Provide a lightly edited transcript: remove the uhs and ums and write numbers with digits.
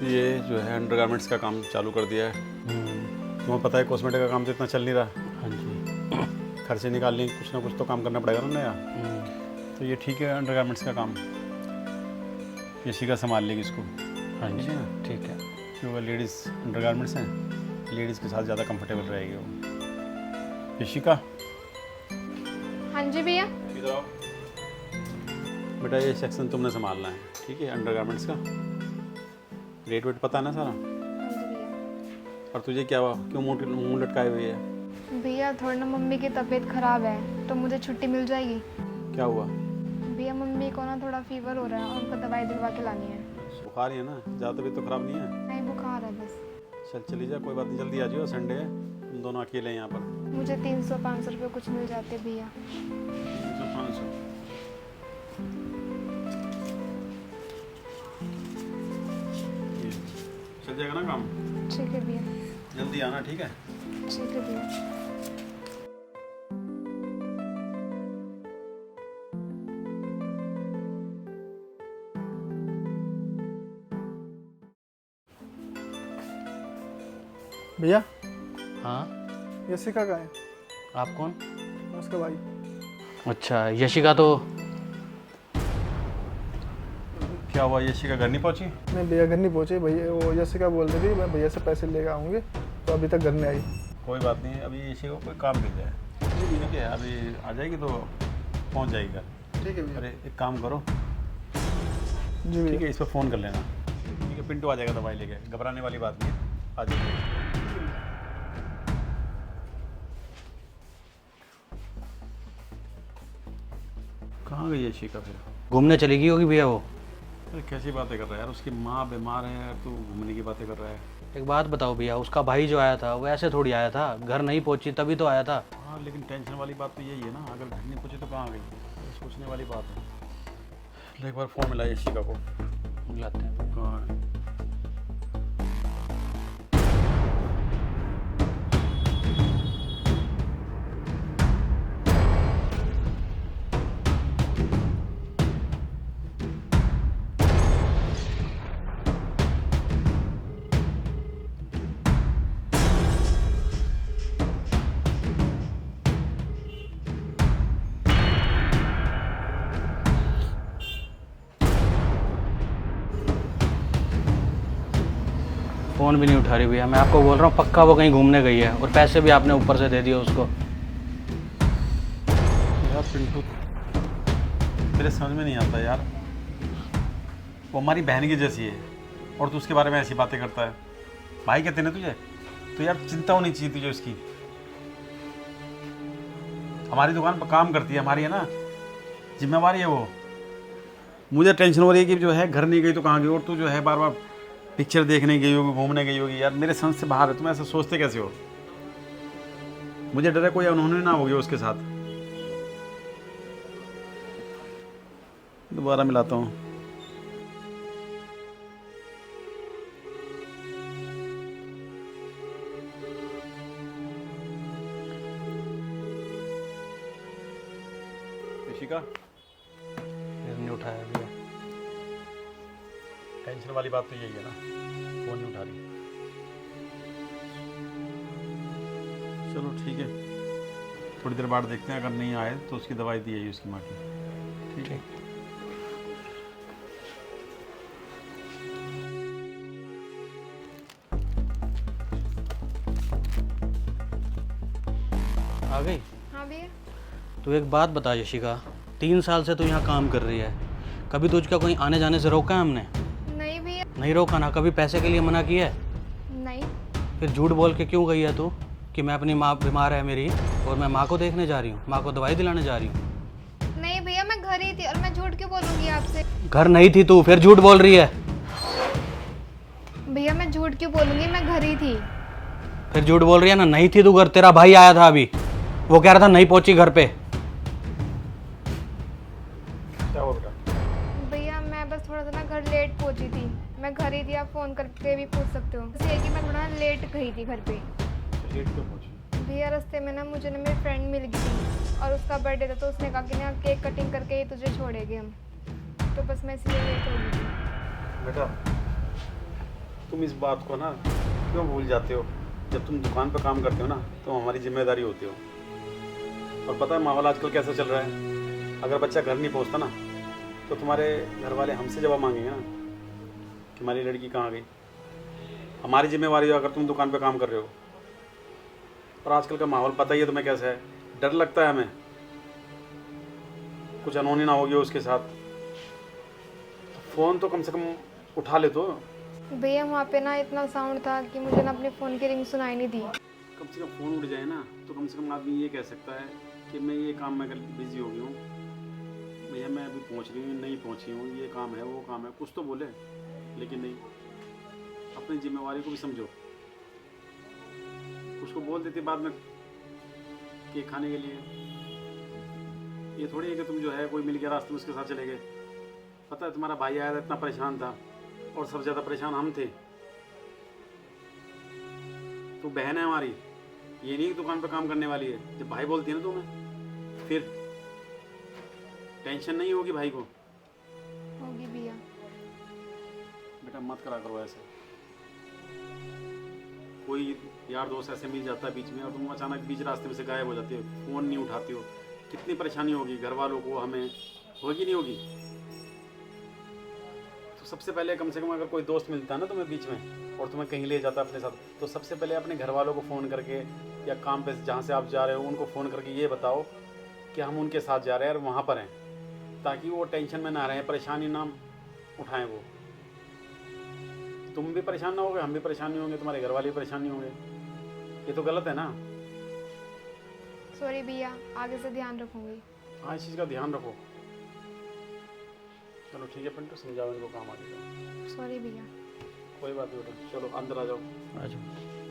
ये जो है अंडरगारमेंट्स का काम चालू कर दिया है। तुम्हें पता है कॉस्मेटिक का काम तो इतना चल नहीं रहा। हाँ जी। खर्चे निकालने कुछ ना कुछ तो काम करना पड़ेगा ना नया। तो ये ठीक है अंडरगारमेंट्स का काम, ये शिखा संभाल लेगी इसको। हाँ ठीक जी, है ना, ठीक है। क्योंकि लेडीज़ अंडरगारमेंट्स हैं, लेडीज़ के साथ ज़्यादा कंफर्टेबल रहेगी वो। ये शिखा, हाँ जी भैया। इधर आओ बेटा, ये सेक्शन तुमने संभालना है, ठीक है अंडरगारमेंट्स का। रेट वेट पता है ना सारा? हाँ जी भैया। और तुझे क्या हुआ, क्यों मुंह लटकाए हुई है? भैया थोड़ी ना मम्मी की तबीयत खराब है, तो मुझे छुट्टी मिल जाएगी? क्या हुआ? भैया मम्मी को ना थोड़ा फीवर हो रहा है और उनको दवाई दिलवा के लानी है। बुखार ही है ना, ज़्यादा तबीयत तो ख़राब नहीं है? नहीं बुखार है बस। चल चली जा, कोई बात नहीं, जल्दी आ जाओ, संडे है, तुम दोनों अकेले हैं यहाँ पर। मुझे 300-500 रुपये कुछ मिल जाते भैया। 500 चल जाएगा ना काम? ठीक है भैया। जल्दी आना, ठीक है? ठीक है भैया। भैया हाँ, यशिका का है, आप कौन? उसका भाई। अच्छा, यशिका तो क्या हुआ, ये शिखा घर नहीं पहुँची? नहीं भैया घर नहीं पहुंचे, भैया वो यशिका बोल रही थी मैं भैया से पैसे लेकर आऊँगी, तो अभी तक घर नहीं आई। कोई बात नहीं, अभी ये शिखा को कोई काम मिल जाए, ठीक है? अभी आ जाएगी तो पहुँच जाएगी घर। ठीक है भैया। अरे एक काम करो, जी ठीक भैया। है, इस पर फ़ोन कर लेना, ठीक है? पिंटू आ जाएगा दवाई लेके, घबराने वाली बात नहीं है, आ जाइए। कहाँ गई है शिखा फिर? घूमने चली गई होगी भैया वो। अरे कैसी बातें कर रहा है यार, उसकी माँ बीमार है, तू घूमने की बातें कर रहा है। एक बात बताओ भैया, उसका भाई जो आया था वो ऐसे थोड़ी आया था, घर नहीं पहुंची तभी तो आया था। हाँ लेकिन टेंशन वाली बात तो यही है ना, अगर घर नहीं पहुँचे तो कहाँ गई, ये सोचने वाली बात है। ले एक बार फ़ोन मिला है शिखा को। बुलाते हैं। कहाँ है? फ़ोन भी नहीं उठा रही भैया, मैं आपको बोल रहा हूँ पक्का वो कहीं घूमने गई है, और पैसे भी आपने ऊपर से दे दिए उसको। यार पिंटू, मेरे समझ में नहीं आता यार, वो हमारी बहन की जैसी है और तू उसके बारे में ऐसी बातें करता है। भाई कहते ना तुझे, तो यार चिंता होनी चाहिए तुझे उसकी। हमारी दुकान पर काम करती है, हमारी है ना जिम्मेवारी है वो। मुझे टेंशन हो रही है कि जो है घर नहीं गई तो कहाँ गई, और तू जो है बार बार पिक्चर देखने गई होगी, घूमने गई होगी। यार मेरे समझ से बाहर है, तुम ऐसा सोचते कैसे हो? मुझे डर है कोई उन्होंने ना हो गया उसके साथ। दोबारा मिलाता हूँ। शिखा, फिर नहीं उठाया भैया। टेंशन वाली बात तो यही है ना, फोन नहीं उठा रही। चलो ठीक है, थोड़ी देर बाद देखते हैं, अगर नहीं आए तो उसकी दवाई दी है उसकी माँ की। ठीक है। आ गई? हाँ भैया। तो एक बात बता यशिका, 3 साल से तू यहाँ काम कर रही है, कभी तुझका कहीं आने जाने से रोका है हमने? नहीं भैया। नहीं रोका ना, कभी पैसे के लिए मना किया है? नहीं। फिर झूठ बोल के क्यों गई है तू कि मैं अपनी माँ बीमार है मेरी और मैं माँ को देखने जा रही हूँ, माँ को दवाई दिलाने जा रही हूँ? नहीं भैया, मैं घर ही थी और मैं झूठ क्यों बोलूँगी आपसे? घर नहीं थी तू, फिर झूठ बोल रही है? भैया मैं झूठ क्यों बोलूँगी, मैं घर ही थी। फिर झूठ बोल रही है ना, नहीं थी तू घर, तेरा भाई आया था अभी, वो कह रहा था नहीं पहुंची घर पे। क्या हो बेटा? भैया मैं बस थोड़ा सा ना घर लेट पहुंची थी, मैं घर ही थी, आप फ़ोन करके भी पूछ सकते हो। बस ये कि मैं थोड़ा लेट गई थी घर पे। लेट क्यों पहुँची? भैया रास्ते में ना मुझे ना मेरी फ्रेंड मिल गई थी और उसका बर्थडे था, तो उसने कहा कि ना केक कटिंग करके ही तुझे छोड़ेंगे हम, तो बस मैं इसलिए लेट हो गई थी। बेटा तुम इस बात को ना क्यों भूल जाते हो? जब तुम दुकान पर काम करते हो ना तो हमारी जिम्मेदारी होती हो। और पता है माहौल आजकल कैसा चल रहा है, अगर बच्चा घर नहीं पहुंचता ना तो तुम्हारे घर वाले हमसे जवाब मांगेंगे ना कि हमारी लड़की कहाँ गई। हमारी जिम्मेवारी है अगर तुम दुकान पे काम कर रहे हो। और आजकल का माहौल पता ही है तुम्हें कैसा है, डर लगता है हमें कुछ अनहोनी ना हो गया उसके साथ। फ़ोन तो कम से कम उठा ले तो। भैया वहाँ पे ना इतना साउंड था कि मुझे ना अपने फ़ोन की रिंग सुनाई नहीं दी। कम से कम फ़ोन उठ जाए ना तो कम से कम आदमी ये कह सकता है कि मैं ये काम में कल बिज़ी हो गई हूँ भैया, मैं अभी पहुँच रही हूँ नहीं पहुँची हूँ, ये काम है वो काम है, कुछ तो बोले। लेकिन नहीं, अपनी जिम्मेवारी को भी समझो। उसको बोल देती बाद में केक खाने के लिए। ये थोड़ी है कि तुम जो है कोई मिल गया रास्ते में उसके साथ चले गए। पता है तुम्हारा भाई आया था इतना परेशान था और सबसे ज़्यादा परेशान हम थे। तो बहन है हमारी, ये नहीं कि दुकान पर काम करने वाली है। जब भाई बोलती है ना तुम्हें फिर टेंशन नहीं होगी भाई को। होगी भैया। बेटा मत करा करो ऐसे। कोई यार दोस्त ऐसे मिल जाता है बीच में और तुम अचानक बीच रास्ते में से गायब हो जाते हो, फ़ोन नहीं उठाते हो, कितनी परेशानी होगी घर वालों को, हमें होगी नहीं होगी। तो सबसे पहले कम से कम अगर कोई दोस्त मिलता है ना तुम्हें बीच में और तुम्हें कहीं ले जाता है अपने साथ, तो सबसे पहले अपने घर वालों को फ़ोन करके या काम पे जहाँ से आप जा रहे हो उनको फ़ोन करके ये बताओ कि हम उनके साथ जा रहे हैं और वहाँ पर हैं, ताकि वो टेंशन में ना रहें, परेशानी ना उठाएं। वो तुम भी परेशान ना होगे, हम भी परेशान नहीं होंगे, तुम्हारे घर वाले भी परेशान नहीं होंगे। ये तो गलत है ना। सॉरी भैया, आगे से ध्यान रखूँगी। हाँ इस चीज़ का ध्यान रखो। चलो ठीक है पिंटू, समझाओ इनको काम आगे का। सॉरी भैया। कोई बात नहीं बेटा, चलो अंदर आ जाओ। आ जाओ।